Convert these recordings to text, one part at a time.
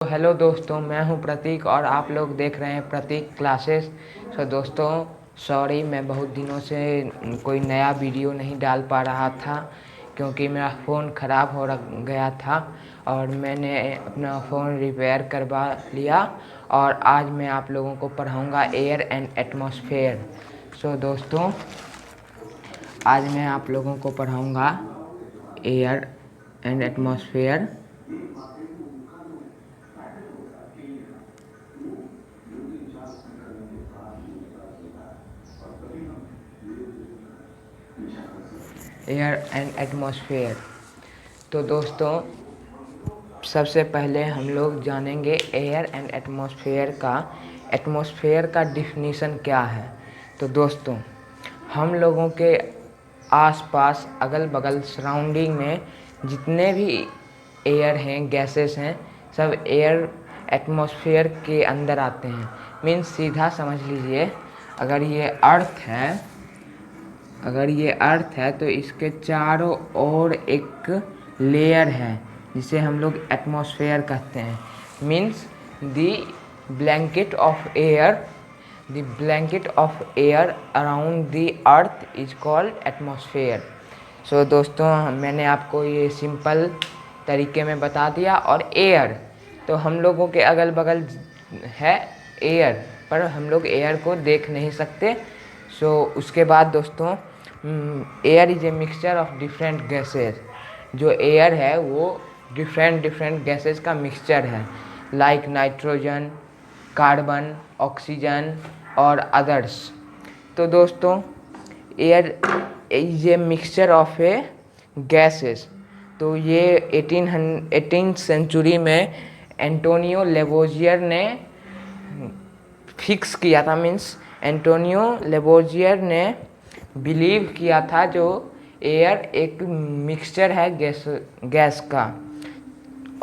तो हेलो दोस्तों, मैं हूं प्रतीक और आप लोग देख रहे हैं प्रतीक क्लासेस। दोस्तों, सॉरी, मैं बहुत दिनों से कोई नया वीडियो नहीं डाल पा रहा था क्योंकि मेरा फ़ोन ख़राब हो गया था और मैंने अपना फ़ोन रिपेयर करवा लिया और आज मैं आप लोगों को पढ़ाऊंगा एयर एंड एटमॉस्फेयर। दोस्तों, आज मैं आप लोगों को पढ़ाऊंगा air and atmosphere. Air and atmosphere. तो दोस्तों, सबसे पहले हम लोग जानेंगे एयर एंड एटमॉस्फेयर का डिफिनीशन क्या है। तो दोस्तों, हम लोगों के आसपास अगल बगल सराउंडिंग में जितने भी एयर हैं, गैसेस हैं, सब एयर एटमॉस्फेयर के अंदर आते हैं। मीन्स सीधा समझ लीजिए, अगर ये अर्थ है तो इसके चारों ओर एक लेयर है जिसे हम लोग एटमॉस्फेयर कहते हैं। Means the blanket of air around the earth is called atmosphere. दोस्तों, मैंने आपको ये सिंपल तरीके में बता दिया। और एयर तो हम लोगों के अगल बगल है एयर, पर हम लोग एयर को देख नहीं सकते। उसके बाद दोस्तों, air is a mixture of different gases. जो एयर है वो डिफरेंट गैसेज का मिक्सचर है, लाइक नाइट्रोजन, कार्बन, ऑक्सीजन और अदर्स। तो दोस्तों, air is a mixture of A gases. तो ये 18th सेंचुरी में एंटोनियो लेवोजियर ने फिक्स किया था। मीन्स एंटोनियो लेवोजियर ने बिलीव किया था जो एयर एक मिक्सचर है गैस का।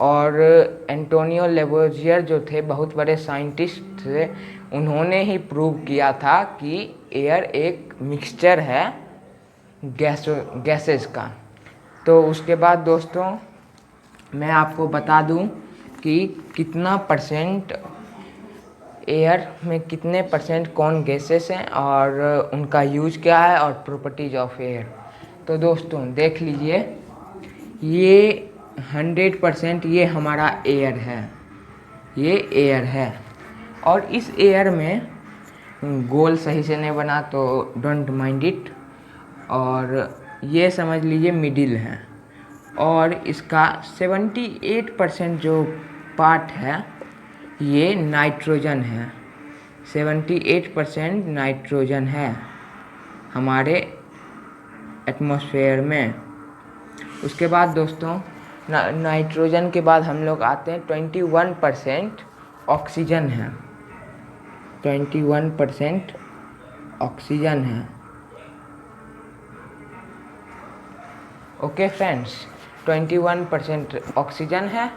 और एंटोनियो लेवोजियर जो थे, बहुत बड़े साइंटिस्ट थे, उन्होंने ही प्रूव किया था कि एयर एक मिक्सचर है गैसेस का। तो उसके बाद दोस्तों, मैं आपको बता दूं कि कितना परसेंट एयर में कितने परसेंट कौन गैसेस हैं और उनका यूज क्या है और प्रॉपर्टीज ऑफ एयर। तो दोस्तों देख लीजिए, ये 100% ये हमारा एयर है, ये एयर है। और इस एयर में गोल सही से नहीं बना तो डोंट माइंड इट। और ये समझ लीजिए मिडिल है। और इसका 78% जो पार्ट है ये नाइट्रोजन है। 78% नाइट्रोजन है हमारे एटमॉस्फेयर में। उसके बाद दोस्तों, नाइट्रोजन के बाद हम लोग आते हैं 21% ऑक्सीजन है। 21% ऑक्सीजन है। ओके फ्रेंड्स, 21% ऑक्सीजन है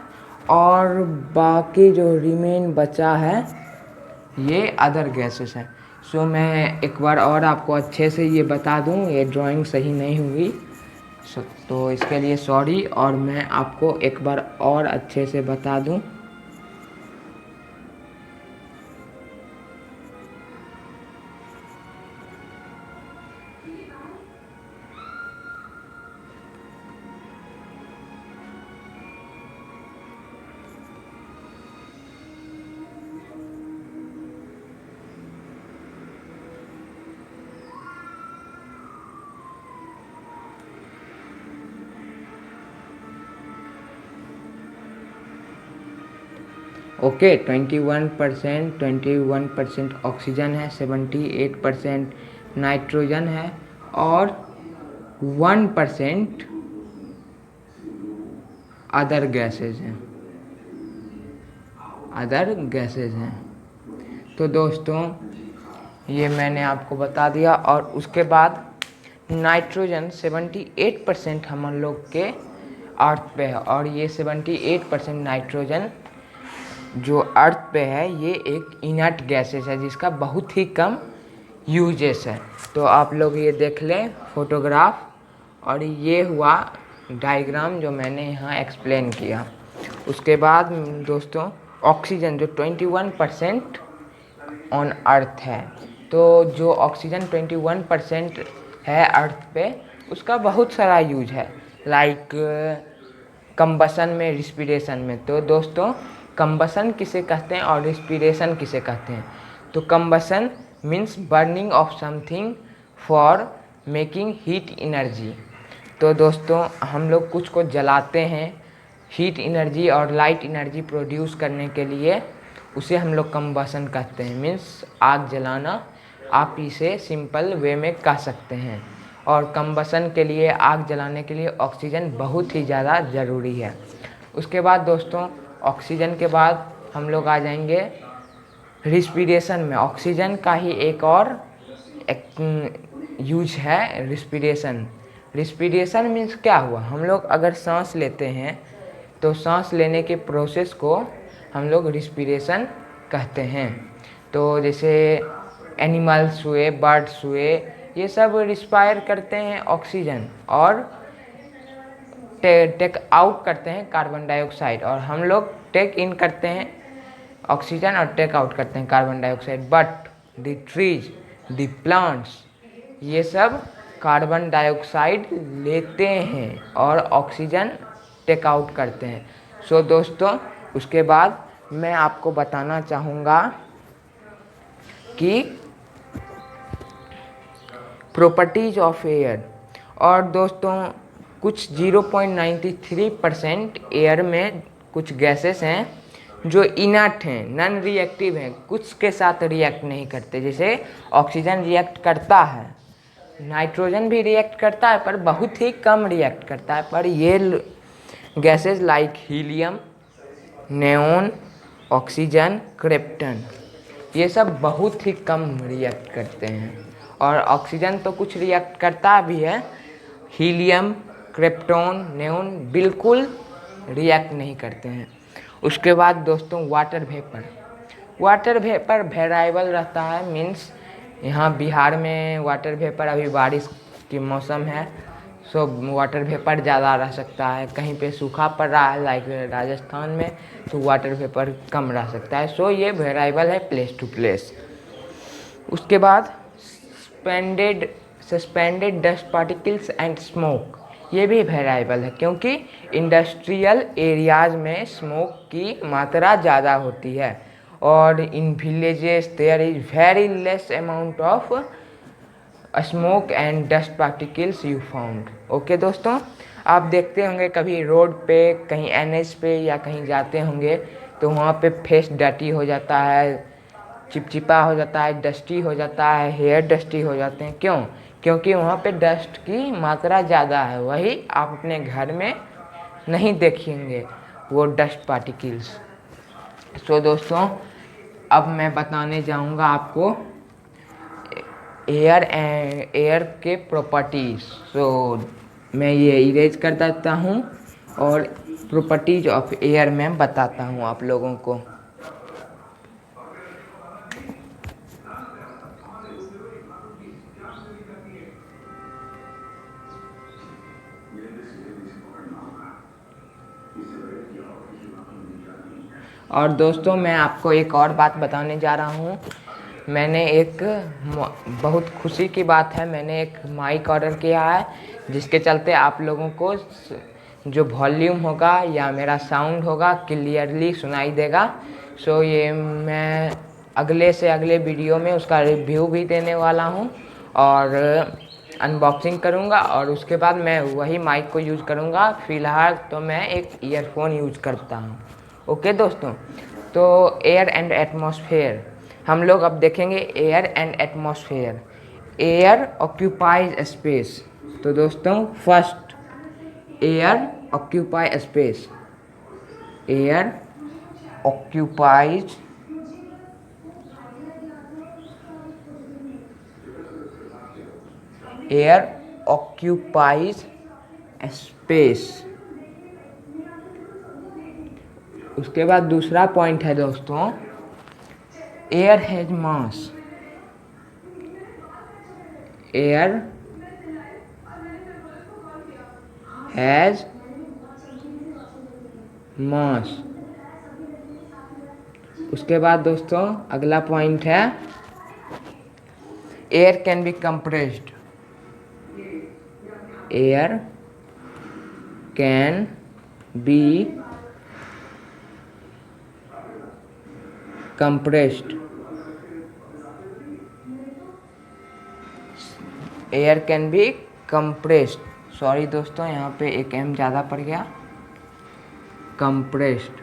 और बाकी जो रिमेन बचा है ये अदर गैसेस हैं। मैं एक बार और आपको अच्छे से ये बता दूं, ये ड्राइंग सही नहीं हुई तो इसके लिए सॉरी। और मैं आपको एक बार और अच्छे से बता दूं। ओके, 21% ऑक्सीजन है, 78% नाइट्रोजन है और 1% अदर गैसेज हैं। तो दोस्तों, ये मैंने आपको बता दिया। और उसके बाद नाइट्रोजन 78% हम लोग के अर्थ पे है और ये 78% नाइट्रोजन जो अर्थ पे है ये एक इनर्ट गैसेस है जिसका बहुत ही कम यूजेस है। तो आप लोग ये देख लें फोटोग्राफ, और ये हुआ डायग्राम जो मैंने यहाँ एक्सप्लेन किया। उसके बाद दोस्तों, ऑक्सीजन जो 21% ऑन अर्थ है, तो जो ऑक्सीजन 21% है अर्थ पे, उसका बहुत सारा यूज है, लाइक कंबसन में, रिस्पिरेशन में। तो दोस्तों कंबसन किसे कहते हैं और रिस्पिरेशन किसे कहते हैं? तो combustion means burning of something for making heat energy. तो दोस्तों हम लोग कुछ को जलाते हैं हीट एनर्जी और लाइट एनर्जी प्रोड्यूस करने के लिए, उसे हम लोग कंबसन कहते हैं, मीन्स आग जलाना। आप इसे सिंपल वे में कह सकते हैं। और कंबसन के लिए, आग जलाने के लिए ऑक्सीजन बहुत ही ज़्यादा ज़रूरी है। उसके बाद दोस्तों ऑक्सीजन के बाद हम लोग आ जाएंगे रिस्पिरेशन में। ऑक्सीजन का ही एक और यूज है रिस्पिरेशन। रिस्पिरेशन मीन्स क्या हुआ? हम लोग अगर सांस लेते हैं तो सांस लेने के प्रोसेस को हम लोग रिस्पिरेशन कहते हैं। तो जैसे एनिमल्स हुए, बर्ड्स हुए, ये सब रिस्पायर करते हैं ऑक्सीजन और टेक आउट करते हैं कार्बन डाइऑक्साइड, और हम लोग टेक इन करते हैं ऑक्सीजन और टेक आउट करते हैं carbon dioxide. But the trees, the plants, ये सब कार्बन डाइऑक्साइड लेते हैं और ऑक्सीजन टेक आउट करते हैं। सो दोस्तों उसके बाद मैं आपको बताना चाहूँगा कि प्रॉपर्टीज ऑफ एयर। और दोस्तों कुछ 0.93% एयर में कुछ गैसेस हैं जो इनर्ट हैं, नॉन रिएक्टिव हैं, कुछ के साथ रिएक्ट नहीं करते। जैसे ऑक्सीजन रिएक्ट करता है, नाइट्रोजन भी रिएक्ट करता है पर बहुत ही कम रिएक्ट करता है। पर ये gases like helium, neon, oxygen, krypton, ये सब बहुत ही कम रिएक्ट करते हैं। और ऑक्सीजन तो कुछ रिएक्ट करता भी है, हीलियम, क्रिप्टॉन, नेओन बिल्कुल रिएक्ट नहीं करते हैं। उसके बाद दोस्तों वाटर वेपर। वाटर वेपर वेराइबल रहता है, मीन्स यहाँ बिहार में वाटर वेपर, अभी बारिश की मौसम है, सो वाटर वेपर ज़्यादा रह सकता है। कहीं पे सूखा पड़ रहा है लाइक राजस्थान में, तो वाटर वेपर कम रह सकता है। सो ये वेराइबल है प्लेस टू प्लेस। उसके बाद suspended dust particles and smoke, ये भी वेराइबल है क्योंकि इंडस्ट्रियल एरियाज में स्मोक की मात्रा ज़्यादा होती है और in villages there is very less amount of smoke and dust particles you found. Okay दोस्तों, आप देखते होंगे कभी रोड पे, कहीं एनएच पे या कहीं जाते होंगे तो वहाँ पे फेस डर्टी हो जाता है, चिपचिपा हो जाता है, डस्टी हो जाता है, हेयर डस्टी हो जाते हैं। क्यों? क्योंकि वहाँ पे डस्ट की मात्रा ज़्यादा है। वही आप अपने घर में नहीं देखेंगे वो डस्ट पार्टिकल्स। सो दोस्तों अब मैं बताने जाऊँगा आपको एयर के प्रॉपर्टीज। सो मैं ये इरेज कर देता हूँ और प्रॉपर्टीज ऑफ एयर में बताता हूँ आप लोगों को। और दोस्तों मैं आपको एक और बात बताने जा रहा हूँ। मैंने एक बहुत खुशी की बात है, मैंने एक माइक ऑर्डर किया है जिसके चलते आप लोगों को जो वॉल्यूम होगा या मेरा साउंड होगा क्लियरली सुनाई देगा। सो ये मैं अगले से अगले वीडियो में उसका रिव्यू भी देने वाला हूँ और अनबॉक्सिंग करूँगा और उसके बाद मैं वही माइक को यूज़ करूँगा। फ़िलहाल तो मैं एक ईयरफोन यूज़ करता हूँ। ओके दोस्तों, तो एयर एंड एटमॉस्फेयर हम लोग अब देखेंगे। Air and atmosphere, air occupies space. तो दोस्तों first, air occupy space, air occupies air occupies space. उसके बाद दूसरा पॉइंट है दोस्तों, air has mass, air has मास। उसके बाद दोस्तों अगला पॉइंट है air can be compressed. Air can be compressed. Air can be compressed, sorry दोस्तों यहाँ पे एक एम ज़्यादा पड़ गया, कंप्रेस्ड।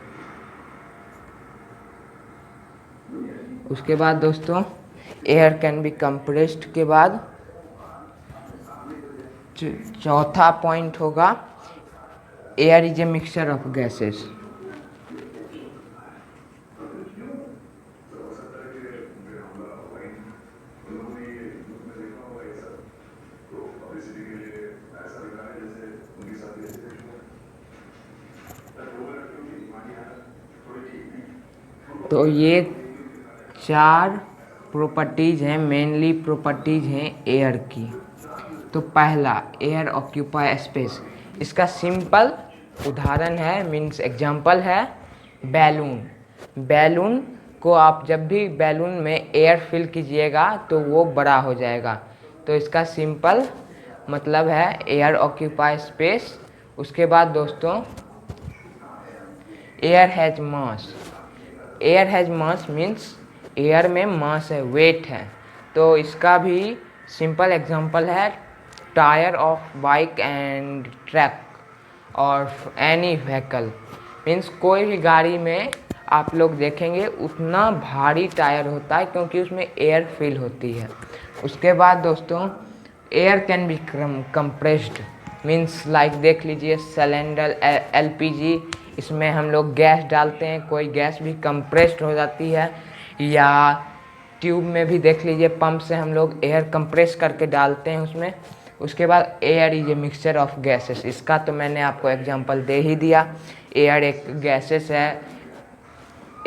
उसके बाद दोस्तों एयर कैन बी कंप्रेस्ड के बाद चौथा पॉइंट होगा air is a mixture of gases. तो ये 4 प्रॉपर्टीज़ हैं, मेनली प्रॉपर्टीज़ हैं एयर की। तो पहला एयर ऑक्यूपाई स्पेस, इसका सिंपल उदाहरण है मीन्स एग्जांपल है बैलून। बैलून को आप जब भी बैलून में एयर फिल कीजिएगा तो वो बड़ा हो जाएगा, तो इसका सिंपल मतलब है एयर ऑक्यूपाई स्पेस। उसके बाद दोस्तों air has mass. Air has mass means air में मास है, वेट है, तो इसका भी सिंपल एग्जांपल है tyre of bike and truck और एनी व्हीकल। मीन्स कोई भी गाड़ी में आप लोग देखेंगे उतना भारी टायर होता है क्योंकि उसमें एयर फिल होती है। उसके बाद दोस्तों air can be compressed means like देख लीजिए सिलेंडर एलपीजी, इसमें हम लोग गैस डालते हैं, कोई गैस भी कंप्रेस्ड हो जाती है, या ट्यूब में भी देख लीजिए पंप से हम लोग एयर कंप्रेस करके डालते हैं उसमें। उसके बाद air is a mixture of gases, इसका तो मैंने आपको एग्जांपल दे ही दिया। एयर एक गैसेस है,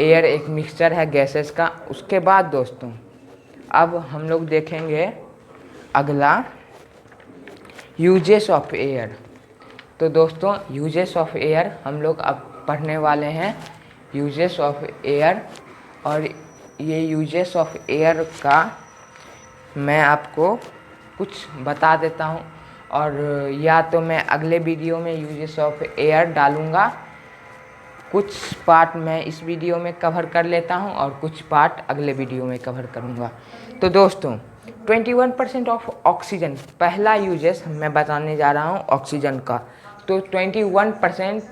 एयर एक मिक्सचर है गैसेस का। उसके बाद दोस्तों अब हम लोग देखेंगे अगला यूजेस ऑफ एयर। तो दोस्तों यूजेस ऑफ एयर हम लोग अब पढ़ने वाले हैं यूजेस ऑफ एयर, और ये यूजेस ऑफ एयर का मैं आपको कुछ बता देता हूँ, और या तो मैं अगले वीडियो में यूजेस ऑफ एयर डालूँगा। कुछ पार्ट मैं इस वीडियो में कवर कर लेता हूँ और कुछ पार्ट अगले वीडियो में कवर करूँगा। तो दोस्तों 21% ऑफ ऑक्सीजन, पहला यूजेस मैं बताने जा रहा हूँ ऑक्सीजन का। तो 21%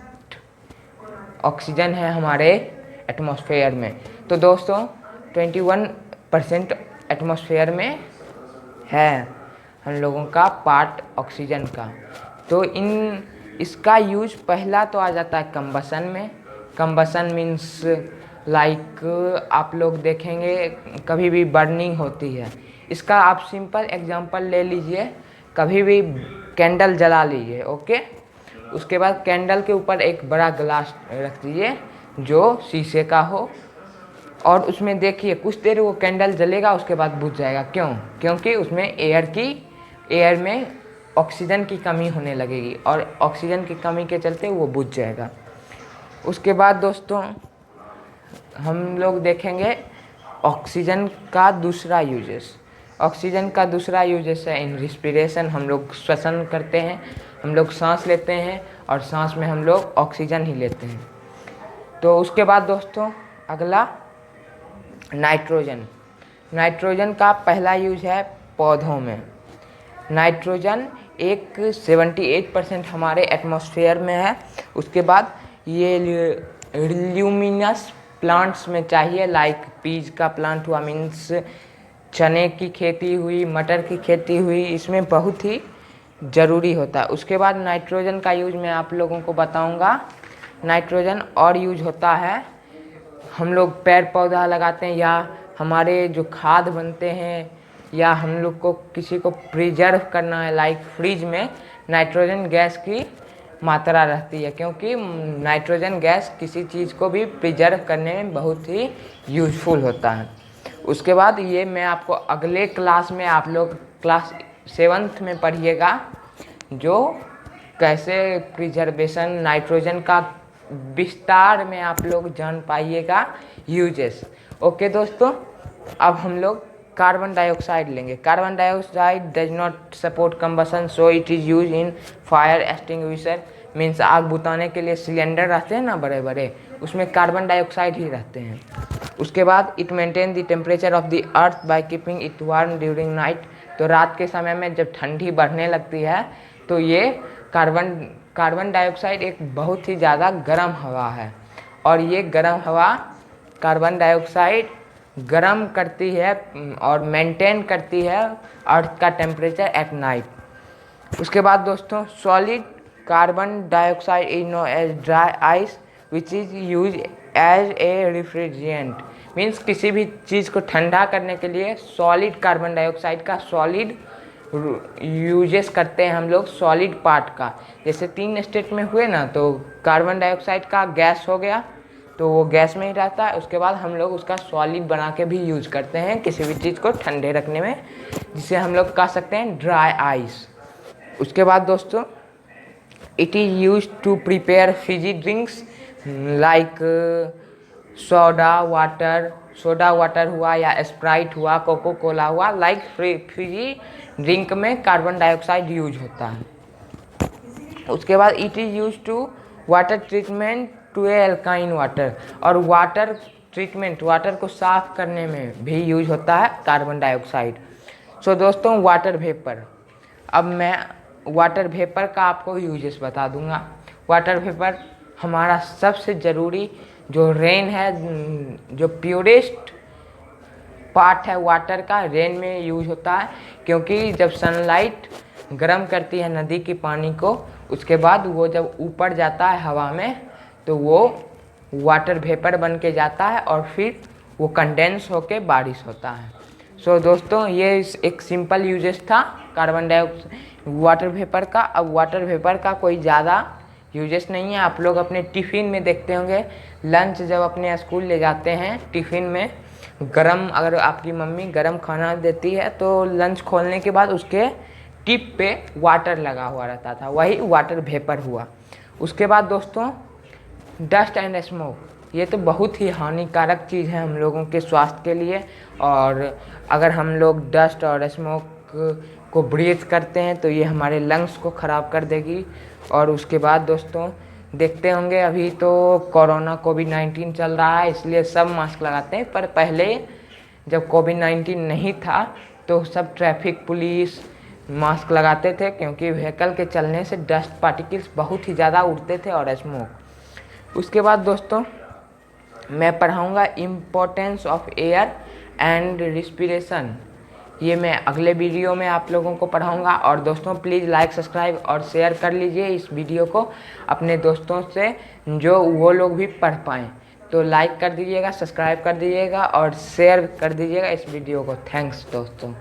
ऑक्सीजन है हमारे एटमॉस्फेयर में। तो दोस्तों 21% एटमॉस्फेयर में है हम लोगों का पार्ट ऑक्सीजन का। तो इसका यूज पहला तो आ जाता है कंबसन में। कंबसन मीन्स लाइक आप लोग देखेंगे कभी भी बर्निंग होती है, इसका आप सिंपल एग्जांपल ले लीजिए, कभी भी कैंडल जला लीजिए, ओके। उसके बाद कैंडल के ऊपर एक बड़ा ग्लास रख दीजिए जो शीशे का हो, और उसमें देखिए कुछ देर वो कैंडल जलेगा, उसके बाद बुझ जाएगा। क्यों? क्योंकि उसमें एयर में ऑक्सीजन की कमी होने लगेगी, और ऑक्सीजन की कमी के चलते वो बुझ जाएगा। उसके बाद दोस्तों हम लोग देखेंगे ऑक्सीजन का दूसरा यूजेस। ऑक्सीजन का दूसरा यूजेस है इन रिस्पिरेशन, हम लोग श्वसन करते हैं, हम लोग सांस लेते हैं और सांस में हम लोग ऑक्सीजन ही लेते हैं। तो उसके बाद दोस्तों अगला नाइट्रोजन। नाइट्रोजन का पहला यूज है पौधों में। नाइट्रोजन एक 78% हमारे एटमॉस्फेयर में है। उसके बाद ये ल्यूमिनस प्लांट्स में चाहिए, लाइक पीज का प्लांट हुआ, मीन्स चने की खेती हुई, मटर की खेती हुई, इसमें बहुत ही ज़रूरी होता है। उसके बाद नाइट्रोजन का यूज मैं आप लोगों को बताऊंगा। नाइट्रोजन और यूज होता है, हम लोग पेड़ पौधा लगाते हैं या हमारे जो खाद बनते हैं, या हम लोग को किसी को प्रिजर्व करना है, लाइक फ्रिज में नाइट्रोजन गैस की मात्रा रहती है, क्योंकि नाइट्रोजन गैस किसी चीज़ को भी प्रिजर्व करने में बहुत ही यूजफुल होता है। उसके बाद ये मैं आपको अगले क्लास में, आप लोग क्लास 7th में पढ़िएगा, जो कैसे प्रिजर्वेशन नाइट्रोजन का विस्तार में आप लोग जान पाइएगा यूजेस। ओके दोस्तों, अब हम लोग कार्बन डाइऑक्साइड लेंगे। Carbon dioxide does not support combustion so it is use in fire extinguisher. Means आग बुताने के लिए सिलेंडर रहते हैं ना बड़े बड़े, उसमें कार्बन डाइऑक्साइड ही रहते हैं। उसके बाद it maintain the temperature of the earth by keeping it warm during night. तो रात के समय में जब ठंडी बढ़ने लगती है तो ये कार्बन डाइऑक्साइड एक बहुत ही ज़्यादा गर्म हवा है, और ये गर्म हवा कार्बन डाइऑक्साइड गर्म करती है और मेंटेन करती है अर्थ का टेम्परेचर एट नाइट। उसके बाद दोस्तों, solid carbon dioxide is known as dry ice which is use as a refrigerant. Means किसी भी चीज़ को ठंडा करने के लिए सॉलिड कार्बन डाइऑक्साइड का सॉलिड यूजेस करते हैं हम लोग, सॉलिड पार्ट का। जैसे 3 स्टेट में हुए ना, तो कार्बन डाइऑक्साइड का गैस हो गया तो वो गैस में ही रहता है। उसके बाद हम लोग उसका सॉलिड बना के भी यूज करते हैं किसी भी चीज़ को ठंडे रखने में, जिसे हम लोग कह सकते हैं ड्राई आइस। उसके बाद दोस्तों, it is use to prepare fizzy drinks like soda water हुआ या स्प्राइट हुआ, कोको कोला हुआ। लाइक फिजी ड्रिंक में कार्बन डाइऑक्साइड यूज होता है। उसके बाद it is use to water treatment to a एल्काइन वाटर। और वाटर ट्रीटमेंट, वाटर को साफ करने में भी यूज होता है कार्बन डाइऑक्साइड। सो दोस्तों, वाटर वेपर। अब मैं वाटर वेपर का आपको यूजेस बता दूंगा। वाटर वेपर हमारा सबसे ज़रूरी जो रेन है, जो प्योरेस्ट पार्ट है वाटर का, रेन में यूज होता है। क्योंकि जब सनलाइट गर्म करती है नदी के पानी को, उसके बाद वो जब ऊपर जाता है हवा में तो वो वाटर वेपर बन के जाता है और फिर वो कंडेंस होके बारिश होता है। सो दोस्तों, ये एक सिंपल यूजेस था कार्बन डाइऑक्साइड वाटर वेपर का। अब वाटर वेपर का कोई ज़्यादा यूजेस नहीं है। आप लोग अपने टिफ़िन में देखते होंगे, लंच जब अपने स्कूल ले जाते हैं, टिफ़िन में गरम, अगर आपकी मम्मी गरम खाना देती है तो लंच खोलने के बाद उसके टिप पे वाटर लगा हुआ रहता था, वही वाटर वेपर हुआ। उसके बाद दोस्तों, डस्ट एंड स्मोक। ये तो बहुत ही हानिकारक चीज़ है हम लोगों के स्वास्थ्य के लिए, और अगर हम लोग डस्ट और स्मोक को ब्रीथ करते हैं तो ये हमारे लंग्स को ख़राब कर देगी। और उसके बाद दोस्तों, देखते होंगे अभी तो कोरोना कोविड-19 चल रहा है, इसलिए सब मास्क लगाते हैं। पर पहले जब कोविड-19 नहीं था तो सब ट्रैफिक पुलिस मास्क लगाते थे, क्योंकि व्हीकल के चलने से डस्ट पार्टिकल्स बहुत ही ज़्यादा उड़ते थे और स्मोक। उसके बाद दोस्तों, मैं पढ़ाऊँगा importance of air and respiration. ये मैं अगले वीडियो में आप लोगों को पढ़ाऊँगा। और दोस्तों, प्लीज़ लाइक, सब्सक्राइब और शेयर कर लीजिए इस वीडियो को अपने दोस्तों से, जो वो लोग भी पढ़ पाएँ। तो लाइक कर दीजिएगा, सब्सक्राइब कर दीजिएगा और शेयर कर दीजिएगा इस वीडियो को। थैंक्स दोस्तों।